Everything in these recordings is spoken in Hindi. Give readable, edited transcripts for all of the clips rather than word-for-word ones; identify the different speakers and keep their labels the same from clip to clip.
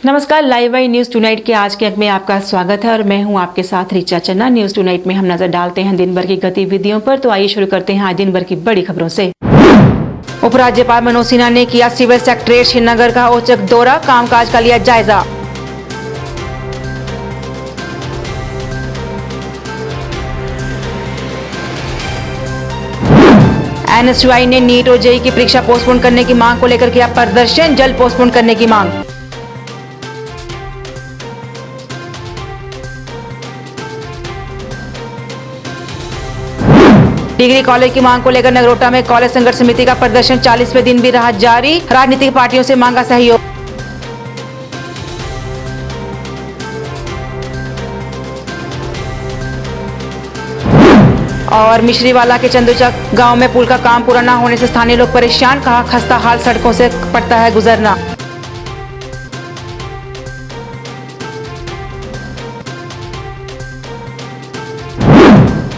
Speaker 1: नमस्कार, लाइव आई न्यूज टुनाइट के आज के अंक में आपका स्वागत है और मैं हूं आपके साथ ऋचा चन्ना। न्यूज टुनाइट में हम नजर डालते हैं दिन भर की गतिविधियों पर। तो आइए शुरू करते हैं आज दिन भर की बड़ी खबरों से। उपराज्यपाल मनोज सिन्हा ने किया सिविल सेक्रेटरीट श्रीनगर का औचक दौरा, कामकाज का लिया जायजा। एनएसयूआई ने नीट और जेईई की परीक्षा पोस्टपोन करने की मांग को लेकर किया प्रदर्शन, जल्द पोस्टपोन करने की मांग। डिग्री कॉलेज की मांग को लेकर नगरोटा में कॉलेज संघर्ष समिति का प्रदर्शन 40वें दिन भी रहा जारी, राजनीतिक पार्टियों से मांगा सहयोग। और मिश्रीवाला के चंदूचक गांव में पुल का काम पूरा न होने से स्थानीय लोग परेशान, कहा खस्ता हाल सड़कों से पड़ता है गुजरना।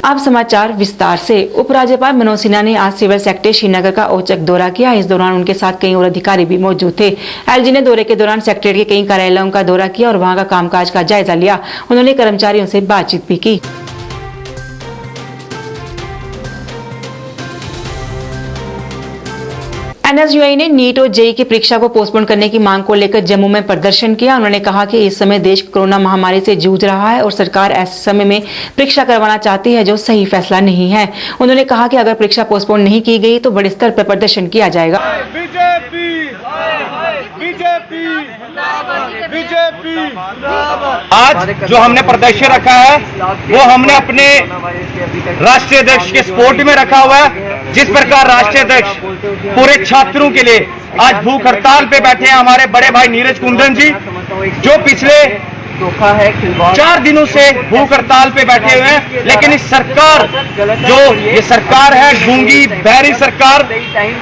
Speaker 1: अब समाचार विस्तार से। उपराज्यपाल मनोज सिन्हा ने आज सिविल सेक्रेटरीट श्रीनगर का औचक दौरा किया। इस दौरान उनके साथ कई और अधिकारी भी मौजूद थे। एलजी ने दौरे के दौरान सेक्रेटरीट के कई कार्यालयों का दौरा किया और वहां का कामकाज का जायजा लिया। उन्होंने कर्मचारियों से बातचीत भी की। एनएसयूआई ने नीट और जेईई की परीक्षा को पोस्टपोन करने की मांग को लेकर जम्मू में प्रदर्शन किया। उन्होंने कहा कि इस समय देश कोरोना महामारी से जूझ रहा है और सरकार ऐसे समय में परीक्षा करवाना चाहती है जो सही फैसला नहीं है। उन्होंने कहा कि अगर परीक्षा पोस्टपोन नहीं की गई तो बड़े स्तर पर प्रदर्शन किया जाएगा।
Speaker 2: आज जो हमने प्रदर्शन रखा है वो हमने अपने राष्ट्रीय अध्यक्ष के सपोर्ट में रखा हुआ है। जिस प्रकार राष्ट्रीय अध्यक्ष पूरे छात्रों के लिए आज भूख हड़ताल पे बैठे हैं हमारे बड़े भाई नीरज कुंदन जी, जो पिछले 4 दिनों से भूख हड़ताल पे बैठे हुए हैं। लेकिन इस सरकार, जो ये सरकार है गूंगी बहरी सरकार,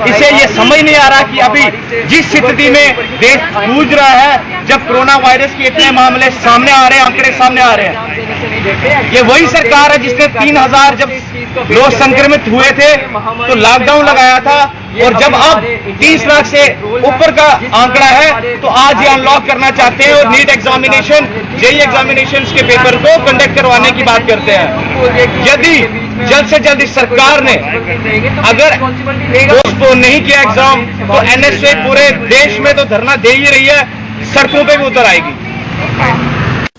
Speaker 2: इसे ये समझ नहीं आ रहा कि अभी जिस स्थिति में देश जूझ रहा है, जब कोरोना वायरस के इतने मामले सामने आ रहे हैं, आंकड़े सामने आ रहे हैं, ये वही सरकार है जिसने 3000 जब लोग संक्रमित हुए थे तो लॉकडाउन लगाया था, और जब अब 30 लाख से ऊपर का आंकड़ा है तो आज ये अनलॉक करना चाहते हैं और नीट एग्जामिनेशन, जेईई एग्जामिनेशन के पेपर को कंडक्ट करवाने की बात करते हैं। यदि जल्द से जल्द इस सरकार ने अगर पोस्टपोन नहीं किया एग्जाम तो एनएसयूआई पूरे देश में तो धरना दे ही रही है, सड़कों पे भी उतर आएगी।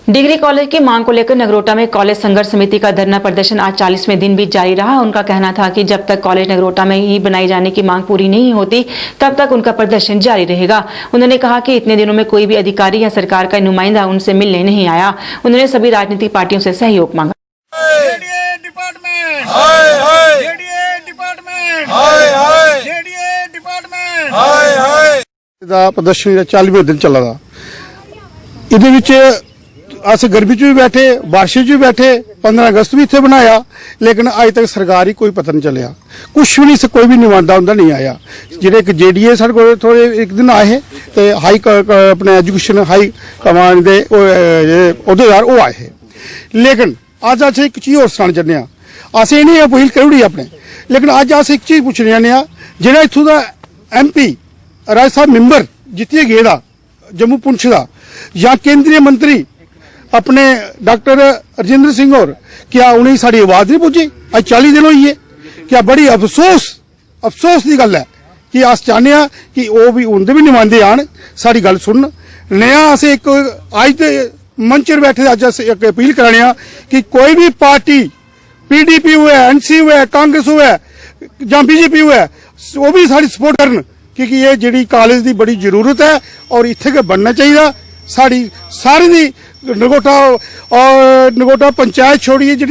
Speaker 1: डिग्री कॉलेज की मांग को लेकर नगरोटा में कॉलेज संघर्ष समिति का धरना प्रदर्शन आज 40वें दिन भी जारी रहा। उनका कहना था कि जब तक कॉलेज नगरोटा में ही बनाई जाने की मांग पूरी नहीं होती तब तक उनका प्रदर्शन जारी रहेगा। उन्होंने कहा कि इतने दिनों में कोई भी अधिकारी या सरकार का नुमाइंदा उनसे मिलने नहीं आया। उन्होंने सभी राजनीतिक पार्टियों से सहयोग मांगा।
Speaker 3: प्रदर्शन 40वें दिन चला था। ਇਹਦੇ ਵਿੱਚ ਅਸੀਂ ਗਰਮੀ 'ਚ ਵੀ ਬੈਠੇ, ਬਾਰਿਸ਼ 'ਚ ਵੀ ਬੈਠੇ, 15 ਅਗਸਤ ਵੀ ਇੱਥੇ ਬਣਾਇਆ, ਲੇਕਿਨ ਅੱਜ ਤੱਕ ਸਰਕਾਰ ਹੀ ਕੋਈ ਪਤਾ ਨਹੀਂ ਚੱਲਿਆ। ਕੁਛ ਵੀ ਨਹੀਂ, ਕੋਈ ਵੀ ਨਿਵਾਂਦਾ ਹੁੰਦਾ ਨਹੀਂ ਆਇਆ। ਜਿਹੜੇ ਇੱਕ ਜੇਡੀਏ ਸਾਡੇ ਕੋਲ ਥੋੜੇ ਇੱਕ ਦਿਨ ਆਏ ਤੇ ਹਾਈ ਆਪਣੇ ਐਜੂਕੇਸ਼ਨ ਹਾਈ ਕਮਾਂਡ ਦੇ ਅਹੁਦੇਦਾਰ ਉਹ ਆਏ, ਲੇਕਿਨ ਅੱਜ ਅਸੀਂ ਇੱਕ ਚੀਜ਼ ਹੋਰ ਸੁਣਾਉਣ ਚਾਹੁੰਦੇ ਹਾਂ। ਅਸੀਂ ਇਹ ਨਹੀਂ ਅਪੀਲ ਕਰੂੜੀ ਆਪਣੇ, ਲੇਕਿਨ ਅੱਜ ਅਸੀਂ ਇੱਕ ਚੀਜ਼ ਪੁੱਛਣੀ ਚਾਹੁੰਦੇ ਹਾਂ। ਜਿਹੜਾ ਇੱਥੋਂ ਦਾ MP ਰਾਜ ਸਾਹਿਬ ਮੈਂਬਰ ਜਿੱਤੇ ਗਏ ਦਾ जम्मू पुंछ का या केंद्रीय मंत्री अपने डॉक्टर राजेंद्र सिंह और क्या उन्हें साड़ी आवाज नहीं पहुंची? आज 40 दिन हुई है। क्या बड़ी अफसोस की गल है कि अस चाहते हैं कि वह भी उनके भी नुमाइंदे आन, साड़ी गल सुन। नया अस एक अज के मंच पर बैठे अज अस एक अपील कराने कि कोई भी पार्टी PDP हुए, NC हुए, कांग्रेस हुए या BJP हुए, वो भी साड़ी सपोर्ट करन, क्योंकि ये जी कॉलेज की बड़ी जरूरत है और इत्थे बनना चाहिए। साड़ी सारी दी नगोटा पंचायत छोड़िए जी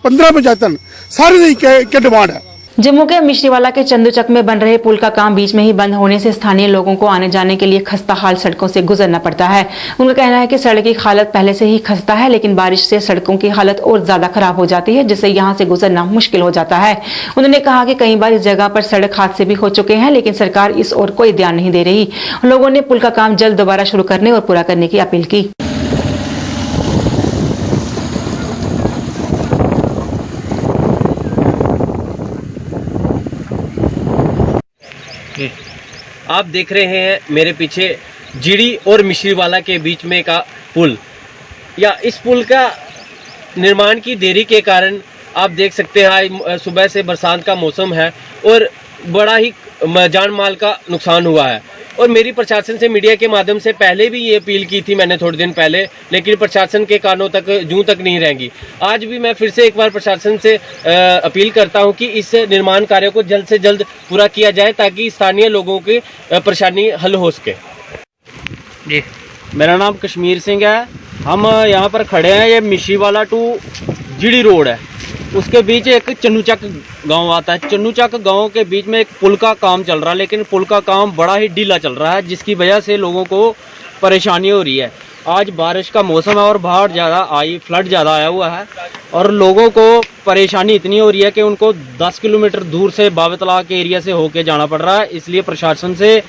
Speaker 3: 15 पंचायत सारी की डिमांड है।
Speaker 1: जम्मू के मिश्रीवाला के चंदूचक में बन रहे पुल का काम बीच में ही बंद होने से स्थानीय लोगों को आने जाने के लिए खस्ता हाल सड़कों से गुजरना पड़ता है। उनका कहना है कि सड़क की हालत पहले से ही खस्ता है, लेकिन बारिश से सड़कों की हालत और ज्यादा खराब हो जाती है, जिससे यहां से गुजरना मुश्किल हो जाता है। उन्होंने कहा कि कई बार इस जगह पर सड़क हादसे भी हो चुके हैं, लेकिन सरकार इस ओर कोई ध्यान नहीं दे रही। लोगों ने पुल का काम जल्द दोबारा शुरू करने और पूरा करने की अपील की।
Speaker 4: आप देख रहे हैं मेरे पीछे जीडी और मिश्रीवाला के बीच में का पुल, या इस पुल का निर्माण की देरी के कारण आप देख सकते हैं आज सुबह से बरसात का मौसम है और बड़ा ही जान माल का नुकसान हुआ है। और मेरी प्रशासन से मीडिया के माध्यम से पहले भी ये अपील की थी मैंने थोड़े दिन पहले, लेकिन प्रशासन के कानों तक जूं तक नहीं रहेंगी। आज भी मैं फिर से एक बार प्रशासन से अपील करता हूं कि इस निर्माण कार्य को जल्द से जल्द पूरा किया जाए ताकि स्थानीय लोगों की परेशानी हल हो सके।
Speaker 2: जी,
Speaker 4: मेरा नाम कश्मीर सिंह है। हम यहाँ पर खड़े हैं, ये मिश्रीवाला टू जीडी रोड है, उसके बीच एक चन्नूचक गांव आता है। चन्नूचक गांव के बीच में एक पुल का काम चल रहा है, लेकिन पुल का काम बड़ा ही ढीला चल रहा है, जिसकी वजह से लोगों को परेशानी हो रही है। आज बारिश का मौसम है और बाढ़ ज़्यादा आई, फ्लड ज़्यादा आया हुआ है और लोगों को परेशानी इतनी हो रही है कि उनको 10 किलोमीटर दूर से बाबतला के एरिया से होके जाना पड़ रहा है। इसलिए प्रशासन से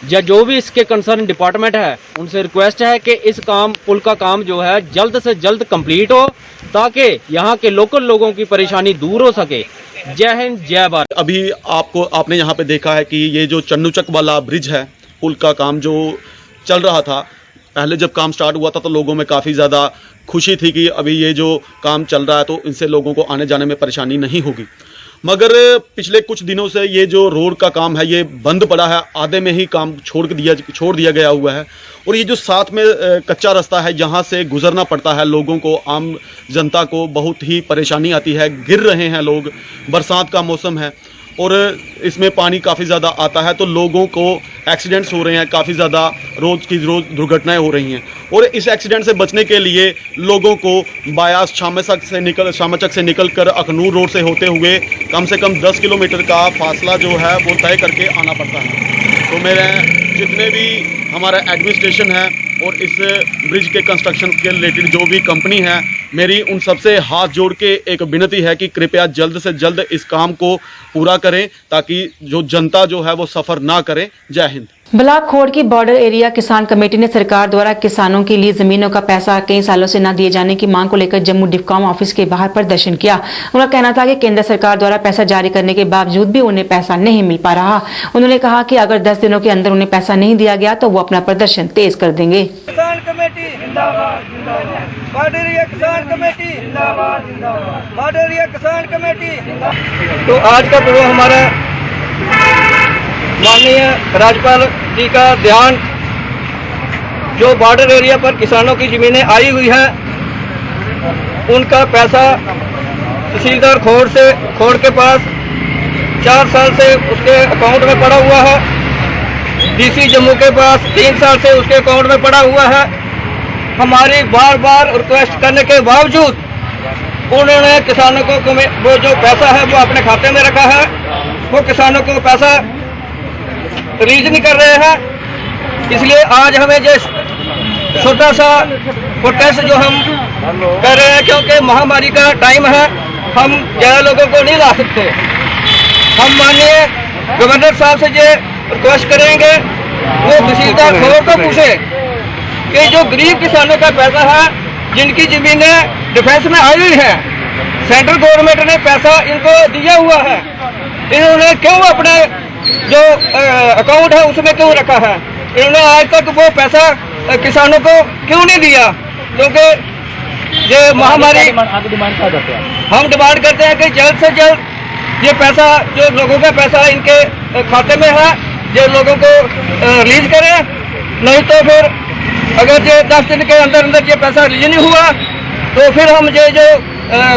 Speaker 4: या जो भी इसके कंसर्न डिपार्टमेंट है उनसे रिक्वेस्ट है कि इस पुल का काम जो है जल्द से जल्द कंप्लीट हो ताकि यहाँ के लोकल लोगों की परेशानी दूर हो सके। जय हिंद, जय भारत।
Speaker 5: अभी आपने यहाँ पे देखा है कि ये जो चन्नूचक वाला ब्रिज है, पुल का काम जो चल रहा था, पहले जब काम स्टार्ट हुआ था तो लोगों में काफ़ी ज़्यादा खुशी थी कि अभी ये जो काम चल रहा है तो इनसे लोगों को आने जाने में परेशानी नहीं होगी। मगर पिछले कुछ दिनों से ये जो रोड का काम है ये बंद पड़ा है, आधे में ही काम छोड़ दिया गया हुआ है। और ये जो साथ में कच्चा रास्ता है, यहाँ से गुजरना पड़ता है लोगों को, आम जनता को बहुत ही परेशानी आती है। गिर रहे हैं लोग, बरसात का मौसम है और इसमें पानी काफ़ी ज़्यादा आता है तो लोगों को एक्सीडेंट्स हो रहे हैं, काफ़ी ज़्यादा रोज़ की रोज़ दुर्घटनाएं हो रही हैं। और इस एक्सीडेंट से बचने के लिए लोगों को बायास शामचक से निकल कर अखनूर रोड से होते हुए कम से कम 10 किलोमीटर का फासला जो है वो तय करके आना पड़ता है। तो मेरे जितने भी हमारा एडमिनिस्ट्रेशन है और इस ब्रिज के कंस्ट्रक्शन के रिलेटेड जो भी कंपनी है, मेरी उन सबसे हाथ जोड़ के एक विनती है कि कृपया जल्द से जल्द इस काम को पूरा करें ताकि जो जनता जो है वो सफ़र ना करे। जय हिंद।
Speaker 1: ब्लॉक खोड़ की बॉर्डर एरिया किसान कमेटी ने सरकार द्वारा किसानों के लिए जमीनों का पैसा कई सालों से न दिए जाने की मांग को लेकर जम्मू डिफकॉम ऑफिस के बाहर प्रदर्शन किया। उनका कहना था कि केंद्र सरकार द्वारा पैसा जारी करने के बावजूद भी उन्हें पैसा नहीं मिल पा रहा। उन्होंने कहा कि अगर 10 दिनों के अंदर उन्हें पैसा नहीं दिया गया तो वो अपना प्रदर्शन तेज कर देंगे।
Speaker 6: किसान कमेटी जिंदाबाद, बॉर्डर एरिया किसान कमेटी जिंदाबाद, बॉर्डर एरिया किसान कमेटी। तो आज का प्रोग्राम हमारा माननीय राज्यपाल जी का ध्यान जो बॉर्डर एरिया पर किसानों की जमीनें आई हुई है उनका पैसा तहसीलदार खोड़ के पास 4 साल से उसके अकाउंट में पड़ा हुआ है। डीसी जम्मू के पास 3 साल से उसके अकाउंट में पड़ा हुआ है। हमारी बार बार रिक्वेस्ट करने के बावजूद उन्होंने किसानों को वो जो पैसा है वो अपने खाते में रखा है, वो किसानों को पैसा रिलीज नहीं कर रहे हैं। इसलिए आज हमें जो छोटा सा प्रोटेस्ट जो हम कर रहे हैं, क्योंकि महामारी का टाइम है, हम ज़्यादा लोगों को नहीं ला सकते। हम माननीय गवर्नर साहब से ये रिक्वेस्ट करेंगे वो तहसीलदार खोड़ को पूछे कि जो गरीब किसानों का पैसा है, जिनकी जमीनें डिफेंस में आई हुई है, सेंट्रल गवर्नमेंट ने पैसा इनको दिया हुआ है, इन्होंने क्यों अपने जो अकाउंट है उसमें क्यों रखा है? इन्होंने आज तक वो पैसा किसानों को क्यों नहीं दिया? क्योंकि ये महामारी हम डिमांड करते हैं कि जल्द से जल्द ये पैसा जो लोगों का पैसा इनके खाते में है ये लोगों को रिलीज करें, नहीं तो फिर अगर ये 10 दिन के अंदर अंदर ये पैसा रिलीज नहीं हुआ तो फिर हम ये जो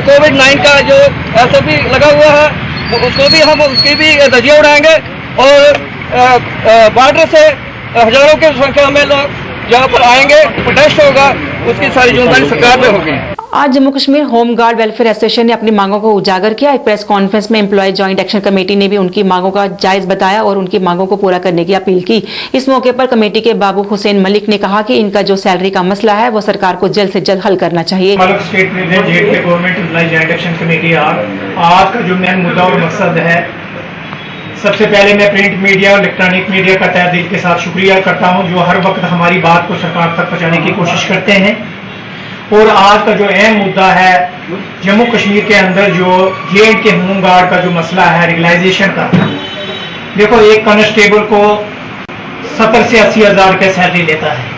Speaker 6: कोविड-19 का जो SOP लगा हुआ है उसको भी हम उसकी भी धज्जियां उड़ाएंगे और बॉर्डर से हजारों की संख्या में लोग यहाँ पर आएंगे, प्रोटेस्ट होगा, उसकी सारी जिम्मेदारी सरकार पे होगी।
Speaker 1: आज Jammu Kashmir home guard welfare association ने अपनी मांगों को उजागर किया। एक प्रेस कॉन्फ्रेंस में एम्प्लॉय जॉइंट एक्शन कमेटी ने भी उनकी मांगों का जायज बताया और उनकी मांगों को पूरा करने की अपील की। इस मौके पर कमेटी के बाबू हुसैन मलिक ने कहा कि इनका जो सैलरी का मसला है वो सरकार को जल्द से जल्द हल करना चाहिए।
Speaker 7: आज का जो मेन मुद्दा और मकसद है, सबसे पहले मैं प्रिंट मीडिया और इलेक्ट्रॉनिक मीडिया का तहे दिल के साथ शुक्रिया करता हूं जो हर वक्त हमारी बात को सरकार तक पहुंचाने की कोशिश करते हैं। और आज का जो अहम मुद्दा है जम्मू कश्मीर के अंदर जो JNK के होम गार्ड का जो मसला है रेगुलाइजेशन का। देखो, एक कांस्टेबल को 70 से 80 हज़ार रुपये सैलरी लेता है,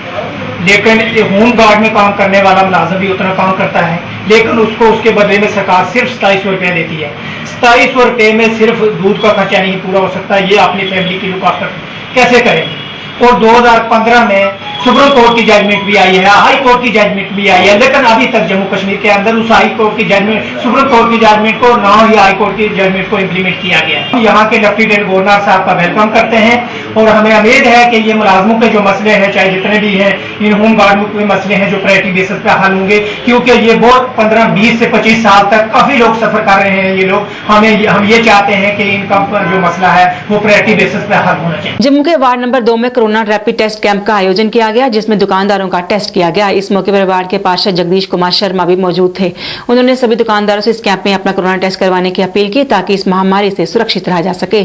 Speaker 7: लेकिन ये होम गार्ड में काम करने वाला मुलाजिम भी उतना काम करता है, लेकिन उसको उसके बदले में सरकार सिर्फ 2700 रुपये देती है। 2700 रुपये में सिर्फ दूध का खर्चा नहीं पूरा हो सकता, ये अपनी फैमिली की लुक आफ्टर कैसे करेंगे। और 2015 में सुप्रीम कोर्ट की जजमेंट भी आई है, हाई कोर्ट की जजमेंट भी आई है, लेकिन अभी तक जम्मू कश्मीर के अंदर उस हाई कोर्ट की जजमेंट, सुप्रीम कोर्ट की जजमेंट को ना ही हाई कोर्ट की जजमेंट को इम्प्लीमेंट किया गया है। यहाँ के लेफ्टिनेंट गवर्नर साहब का वेलकम करते हैं और हमें उम्मीद है कि ये मुलाजमों के जो मसले हैं, चाहे जितने भी हैं, इन होम गार्ड के मसले हैं जो प्रायोरिटी बेसिस पे हल होंगे, क्योंकि ये बहुत 15, 20 से 25 साल तक काफी लोग सफर कर रहे हैं। ये लोग हम ये चाहते हैं कि इनका जो मसला है वो प्रायोरिटी बेसिस पे हल होना चाहिए।
Speaker 1: जम्मू के वार्ड नंबर 2 में कोरोना रैपिड टेस्ट कैंप का आयोजन किया गया, जिसमें दुकानदारों का टेस्ट किया गया। इस मौके पर वार्ड के पार्षद जगदीश कुमार शर्मा भी मौजूद थे। उन्होंने सभी दुकानदारों से इस कैंप में अपना कोरोना टेस्ट करवाने की अपील की ताकि इस महामारी से सुरक्षित रहा जा सके।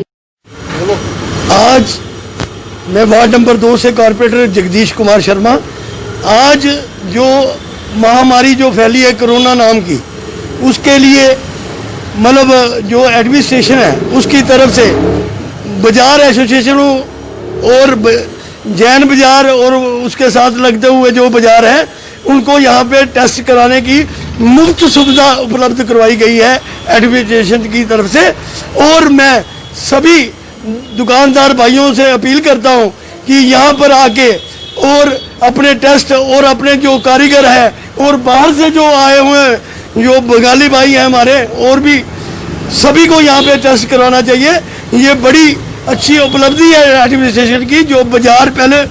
Speaker 8: आज मैं वार्ड नंबर 2 से कॉर्पोरेटर जगदीश कुमार शर्मा, आज जो महामारी जो फैली है कोरोना नाम की, उसके लिए मतलब जो एडमिनिस्ट्रेशन है उसकी तरफ से बाजार एसोसिएशनों और जैन बाजार और उसके साथ लगते हुए जो बाजार है उनको यहाँ पे टेस्ट कराने की मुफ्त सुविधा उपलब्ध करवाई गई है एडमिनिस्ट्रेशन की तरफ से। और मैं सभी दुकानदार भाइयों से अपील करता हूँ कि यहाँ पर आके और अपने टेस्ट और अपने जो कारीगर है और बाहर से जो आए हुए हैं जो बंगाली भाई हैं हमारे, और भी सभी को यहाँ पे टेस्ट कराना चाहिए। ये बड़ी अच्छी उपलब्धि है एडमिनिस्ट्रेशन की, जो बाजार पहले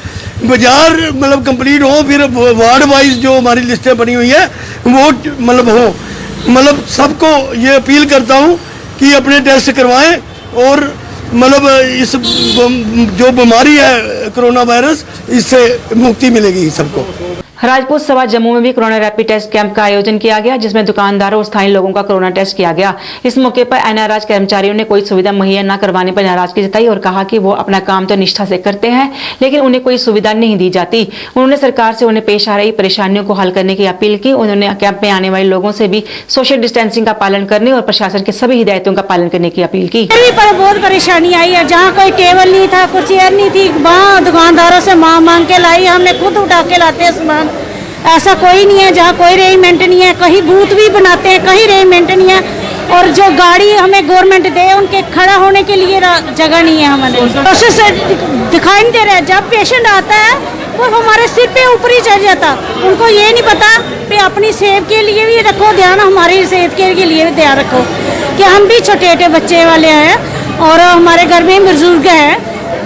Speaker 8: बाजार मतलब कंप्लीट हो, फिर वार्ड वाइज जो हमारी लिस्टें बनी हुई है वो मतलब हो। मतलब सबको ये अपील करता हूँ कि अपने टेस्ट करवाएं और मतलब इस जो बीमारी है कोरोना वायरस, इससे मुक्ति मिलेगी सबको।
Speaker 1: राजपूत सभा जम्मू में भी कोरोना रैपिड टेस्ट कैंप का आयोजन किया गया, जिसमें दुकानदारों और स्थानीय लोगों का कोरोना टेस्ट किया गया। इस मौके पर एनआरएच कर्मचारियों ने कोई सुविधा मुहैया न करवाने पर नाराजगी जताई और कहा कि वो अपना काम तो निष्ठा से करते हैं, लेकिन उन्हें कोई सुविधा नहीं दी जाती। उन्होंने सरकार से उन्हें पेश आ रही परेशानियों को हल करने की अपील की। उन्होंने कैंप में आने वाले लोगों से भी सोशल डिस्टेंसिंग का पालन करने और प्रशासन के सभी हिदायतों का पालन करने की अपील की।
Speaker 9: पर बहुत परेशानी आई है, जहाँ कोई टेबल नहीं था, कुछ चेयर नहीं थी, वहाँ दुकानदारों से मांग के लाई, हमने खुद उठा के लाते हैं सामान। ऐसा कोई नहीं है जहाँ कोई अरेंजमेंट नहीं है, कहीं बूथ भी बनाते हैं, कहीं अरेंजमेंट नहीं है। और जो गाड़ी हमें गवर्नमेंट दे उनके खड़ा होने के लिए जगह नहीं है। हमारे प्रोसेस दिखाई नहीं दे रहा है। जब पेशेंट आता है वो हमारे सिर पे ऊपर ही चढ़ जाता, उनको ये नहीं पता कि अपनी सेहत के लिए भी रखो ध्यान, हमारी सेहत के लिए भी ध्यान रखो कि हम भी छोटे छोटे बच्चे वाले हैं और हमारे घर में बुजुर्ग हैं,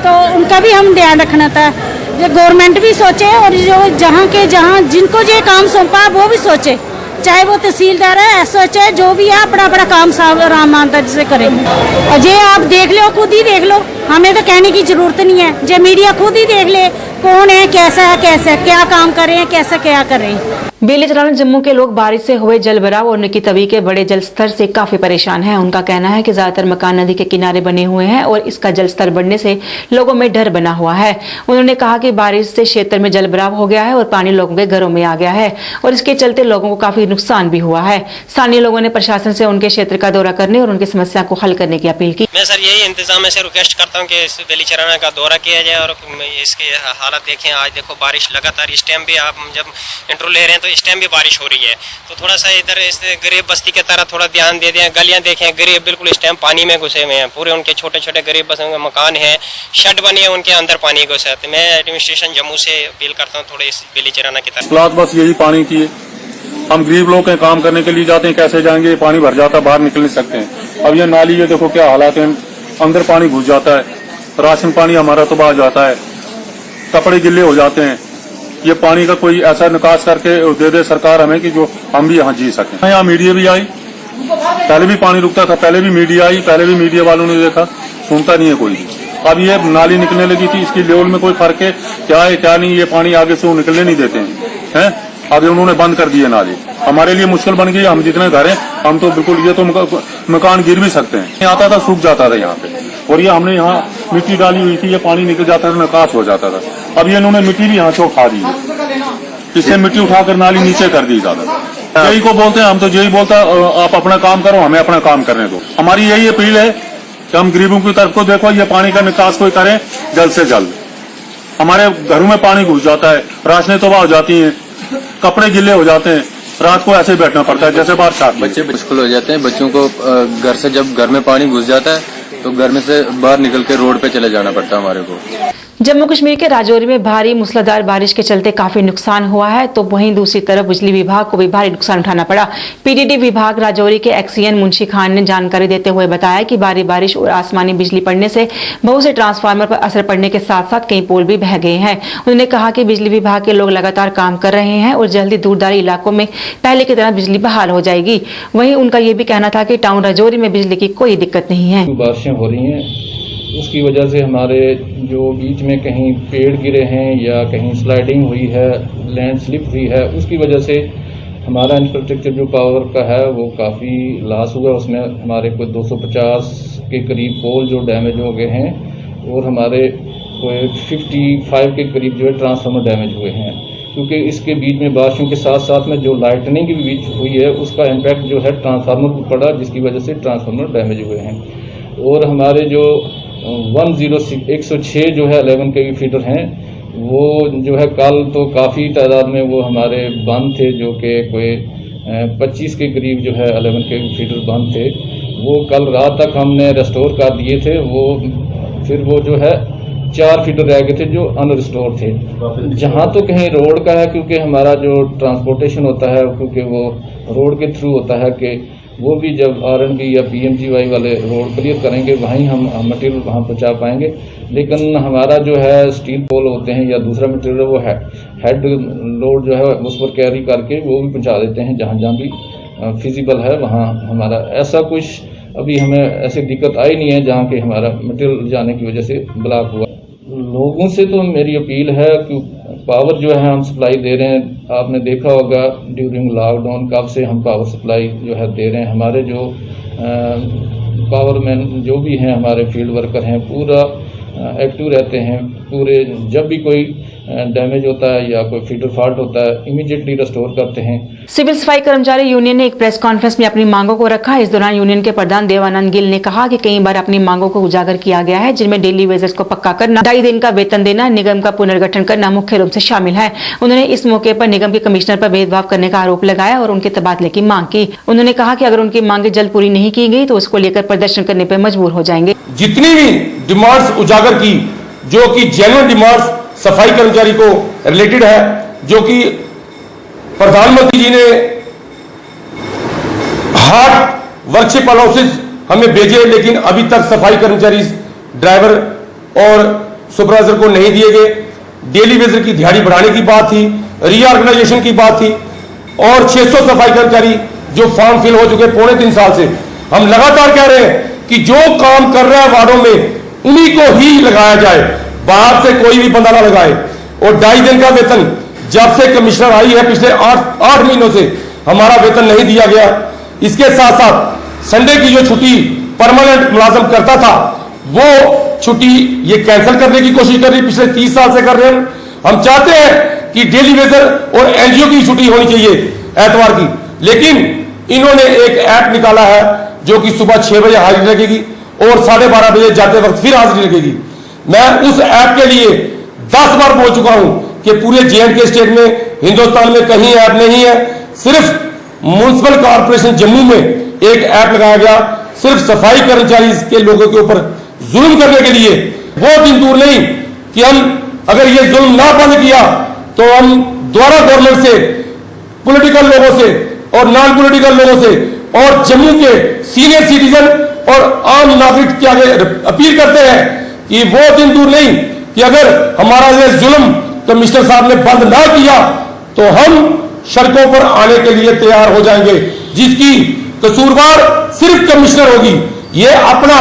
Speaker 9: तो उनका भी हम ध्यान रखना था। जो गवर्नमेंट भी सोचे और जो जहाँ जिनको जो काम सौंपा वो भी सोचे, चाहे वो तहसीलदार है, एसएच है, जो भी है अपना अपना काम ईमानदारी से करें। और ये आप देख लो, खुद ही देख लो, हमें तो कहने की जरूरत नहीं है। जो मीडिया खुद ही देख ले कौन है, कैसा क्या काम कर रहे हैं, कैसा क्या कर रहे हैं।
Speaker 1: बेली चलान जम्मू के लोग बारिश से हुए जल भराव और निकी तवी के बड़े जल स्तर से काफी परेशान हैं। उनका कहना है कि ज्यादातर मकान नदी के किनारे बने हुए हैं और इसका जल स्तर बढ़ने से लोगों में डर बना हुआ है। उन्होंने कहा कि बारिश से क्षेत्र में जल भराव हो गया है और पानी लोगों के घरों में आ गया है और इसके चलते लोगों को काफी नुकसान भी हुआ है। स्थानीय लोगों ने प्रशासन से उनके क्षेत्र का दौरा करने और उनकी समस्या को हल करने की अपील की।
Speaker 10: मैं सर यही इंतजाम से रिक्वेस्ट करता हूँ कि इस बेली चराना का दौरा किया जाए और इसकी हालत देखें। आज देखो बारिश लगातार, इस टाइम भी आप जब इंटरव्यू ले रहे हैं तो इस टाइम भी बारिश हो रही है, तो थोड़ा सा इधर इस गरीब बस्ती की तरह थोड़ा ध्यान दे दें। गलियां देखें, गरीब बिल्कुल इस टाइम पानी में घुसे हुए हैं, पूरे उनके छोटे छोटे गरीब बसे हुए मकान हैं, शेड बने हैं, उनके अंदर पानी घुसा है। मैं एडमिनिस्ट्रेशन जम्मू से अपील करता हूँ थोड़े इस बेली चराना की तरफ।
Speaker 11: बस यही पानी की है, हम गरीब लोग काम करने के लिए जाते हैं, कैसे जाएंगे, पानी भर जाता है, बाहर निकल नहीं सकते हैं। अब ये नाली है, देखो क्या हालात है, अंदर पानी घुस जाता है, राशन पानी हमारा तो बाहर जाता है, कपड़े गिले हो जाते हैं। ये पानी का कोई ऐसा निकास करके दे दे सरकार हमें कि जो हम भी यहाँ जी सकें। यहाँ मीडिया भी आई, पहले भी पानी रुकता था, पहले भी मीडिया आई, पहले भी मीडिया वालों ने देखा, सुनता नहीं है कोई। अब ये नाली निकलने लगी थी, इसकी लेवल में कोई फर्क है क्या है क्या नहीं, ये पानी आगे से वो निकलने नहीं देते हैं। अब उन्होंने बंद कर दिए नाली, हमारे लिए मुश्किल बन गई। हम जितने घर हैं हम तो बिल्कुल, ये तो मकान गिर भी सकते हैं। आता था सूख जाता था यहाँ पे, और ये हमने यहाँ मिट्टी डाली हुई थी, ये पानी निकल जाता था, निकास हो जाता था। अब ये इन्होंने मिट्टी भी यहाँ से उठा दी है, इससे मिट्टी उठाकर नाली नीचे कर दी ज्यादा। यही को बोलते हैं, हम तो यही बोलता आप अपना काम करो, हमें अपना काम करने दो। हमारी यही अपील है कि हम गरीबों की तरफ को देखो, ये पानी का निकास कोई करें जल्द से जल्द। हमारे घरों में पानी घुस जाता है, राशनें तबाह हो जाती हैं, कपड़े गिले हो जाते हैं, रात को ऐसे बैठना पड़ता है जैसे बाहर छात।
Speaker 12: बच्चे मुश्किल हो जाते हैं, बच्चों को घर से जब घर में पानी घुस जाता है तो घर में से बाहर निकल के रोड पे चले जाना पड़ता है हमारे को।
Speaker 1: जम्मू कश्मीर के राजौरी में भारी मूसलाधार बारिश के चलते काफी नुकसान हुआ है, तो वहीं दूसरी तरफ बिजली विभाग को भी भारी नुकसान उठाना पड़ा। पीडीडी विभाग राजौरी के एक्सीएन मुंशी खान ने जानकारी देते हुए बताया कि भारी बारिश और आसमानी बिजली पड़ने से बहुत से ट्रांसफार्मर पर असर पड़ने के साथ साथ कई पोल भी बह गए हैं। उन्होंने कहा कि बिजली विभाग के लोग लगातार काम कर रहे हैं और जल्दी दूरदारी इलाकों में पहले की तरह बिजली बहाल हो जाएगी। वहीं उनका ये भी कहना था कि टाउन राजौरी में बिजली की कोई दिक्कत नहीं है।
Speaker 13: बारिशें हो रही हैं, उसकी वजह से हमारे जो बीच में कहीं पेड़ गिरे हैं या कहीं स्लाइडिंग हुई है, लैंड स्लिप हुई है, उसकी वजह से हमारा इंफ्रास्ट्रक्चर जो पावर का है वो काफ़ी लॉस हुआ। उसमें हमारे कोई 250 के करीब पोल जो डैमेज हो गए हैं और हमारे कोई 55 के करीब जो है ट्रांसफार्मर डैमेज हुए हैं, क्योंकि इसके बीच में बारिशों के साथ साथ में जो लाइटनिंग की बीच हुई है उसका इम्पैक्ट जो है ट्रांसफार्मर पर पड़ा, जिसकी वजह से ट्रांसफार्मर डैमेज हुए हैं। और हमारे जो 106 जो है 11 के फीडर हैं वो जो है कल तो काफ़ी तादाद में वो हमारे बंद थे, जो कि कोई 25 के करीब जो है 11 के फीडर बंद थे, वो कल रात तक हमने रेस्टोर कर दिए थे। वो फिर वो जो है 4 फीडर रह गए थे जो अनरिस्टोर थे। जहाँ तो कहीं रोड का है, क्योंकि हमारा जो ट्रांसपोर्टेशन होता है क्योंकि वो रोड के थ्रू होता है, कि वो भी जब आरएनबी या पीएमजीवाई वाले रोड क्लियर करेंगे वहीं हम मटेरियल वहाँ पहुँचा पाएंगे। लेकिन हमारा जो है स्टील पोल होते हैं या दूसरा मटेरियल वो हेड लोड जो है उस पर कैरी करके वो भी पहुँचा देते हैं जहाँ जहाँ भी फिजिबल है वहाँ। हमारा ऐसा कुछ अभी हमें ऐसी दिक्कत आई नहीं है जहाँ के हमारा मटेरियल जाने की वजह से ब्लॉक हुआ। लोगों से तो मेरी अपील है कि पावर जो है हम सप्लाई दे रहे हैं, आपने देखा होगा ड्यूरिंग लॉकडाउन कब से हम पावर सप्लाई जो है दे रहे हैं। हमारे जो पावरमैन जो भी हैं, हमारे फील्ड वर्कर हैं, पूरा एक्टिव रहते हैं। पूरे जब भी कोई डैमेज होता है या कोई फीडर फॉल्ट होता है इमीडिएटली रिस्टोर करते हैं।
Speaker 1: सिविल सफाई कर्मचारी यूनियन ने एक प्रेस कॉन्फ्रेंस में अपनी मांगों को रखा। इस दौरान यूनियन के प्रधान देवानंद गिल ने कहा कि कई बार अपनी मांगों को उजागर किया गया है, जिनमें डेली वेजेस को पक्का करना, 2.5 दिन का वेतन देना, निगम का पुनर्गठन करना मुख्य रूप से शामिल है। उन्होंने इस मौके पर निगम के कमिश्नर पर भेदभाव करने का आरोप लगाया और उनके तबादले की मांग की। उन्होंने कहा कि अगर उनकी मांगे जल्द पूरी नहीं की गई तो उसको लेकर प्रदर्शन करने पर मजबूर हो जाएंगे।
Speaker 2: जितनी भी डिमांड्स उजागर की, जो कि जेन्युइन डिमांड्स सफाई कर्मचारी को रिलेटेड है, जो कि प्रधानमंत्री जी ने हार्ट वर्कशिप अलाउंसेस हमें भेजे, लेकिन अभी तक सफाई कर्मचारी ड्राइवर और सुपरवाइजर को नहीं दिए गए। डेली वेजर की दिहाड़ी बढ़ाने की बात थी, रीऑर्गेनाइजेशन की बात थी, और 600 सफाई कर्मचारी जो फॉर्म फिल हो चुके 3.5 साल से। हम लगातार कह रहे हैं कि जो काम कर रहा है वार्डों में उन्हीं को ही लगाया जाए, बाहर से कोई भी बंदा ना लगाए। और 2.5 दिन का वेतन जब से कमिश्नर आई है पिछले 8 महीनों से हमारा वेतन नहीं दिया गया। इसके साथ साथ संडे की जो छुट्टी परमानेंट मुलाजम करता था वो छुट्टी ये कैंसिल करने की कोशिश कर रही, पिछले 30 साल से कर रहे हैं। हम चाहते हैं कि डेली वेजर और एनजीओ की छुट्टी होनी चाहिए एतवार की, लेकिन इन्होंने एक ऐप निकाला है जो कि सुबह 6 बजे हाजिरी लगेगी और 12:30 बजे जाते वक्त फिर हाजिरी लगेगी। मैं उस ऐप के लिए 10 बार बोल चुका हूं कि पूरे J&K स्टेट में, हिंदुस्तान में कहीं ऐप नहीं है। सिर्फ म्युनिसिपल कॉर्पोरेशन जम्मू में एक ऐप लगाया गया सिर्फ सफाई कर्मचारी के लोगों के ऊपर जुल्म करने के लिए। वो दिन दूर नहीं कि हम अगर ये जुल्म ना बंद किया तो हम दोबारा गवर्नमेंट से, पॉलिटिकल लोगों से और नॉन पॉलिटिकल लोगों से और जम्मू के सीनियर सिटीजन और आम नागरिक के आगे अपील करते हैं कि वो दिन दूर नहीं कि अगर हमारा ये जुल्म कमिश्नर साहब ने बंद ना किया तो हम सड़कों पर आने के लिए तैयार हो जाएंगे, जिसकी कसूरवार सिर्फ कमिश्नर होगी। ये अपना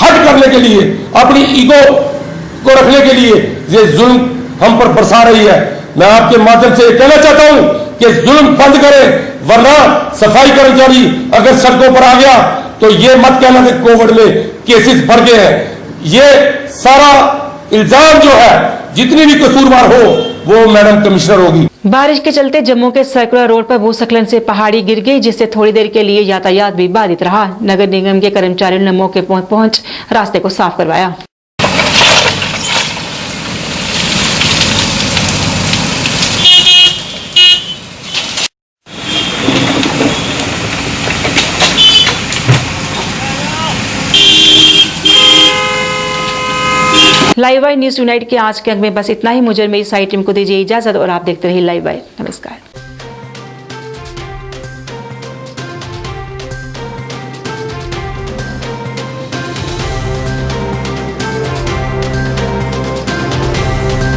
Speaker 2: हट करने के लिए, अपनी ईगो को रखने के लिए ये जुल्म हम पर बरसा रही है। मैं आपके माध्यम से कहना चाहता हूं कि जुल्म बंद करें, वरना सफाई कर्मचारी अगर सड़कों पर आ गया तो ये मत कहना कि कोविड में केसेस बढ़ गए हैं। ये सारा इल्जाम जो है, जितनी भी कसूरवार हो वो मैडम कमिश्नर होगी।
Speaker 1: बारिश के चलते जम्मू के सर्कुलर रोड पर भूस्खलन से पहाड़ी गिर गई, जिससे थोड़ी देर के लिए यातायात भी बाधित रहा। नगर निगम के कर्मचारियों ने मौके पर पहुंच रास्ते को साफ करवाया। लाइव बाय न्यूज यूनाइट के आज के अंक में बस इतना ही। मुझे मेरी सारी टीम को दीजिए इजाजत और आप देखते रहिए लाइव बाय। नमस्कार।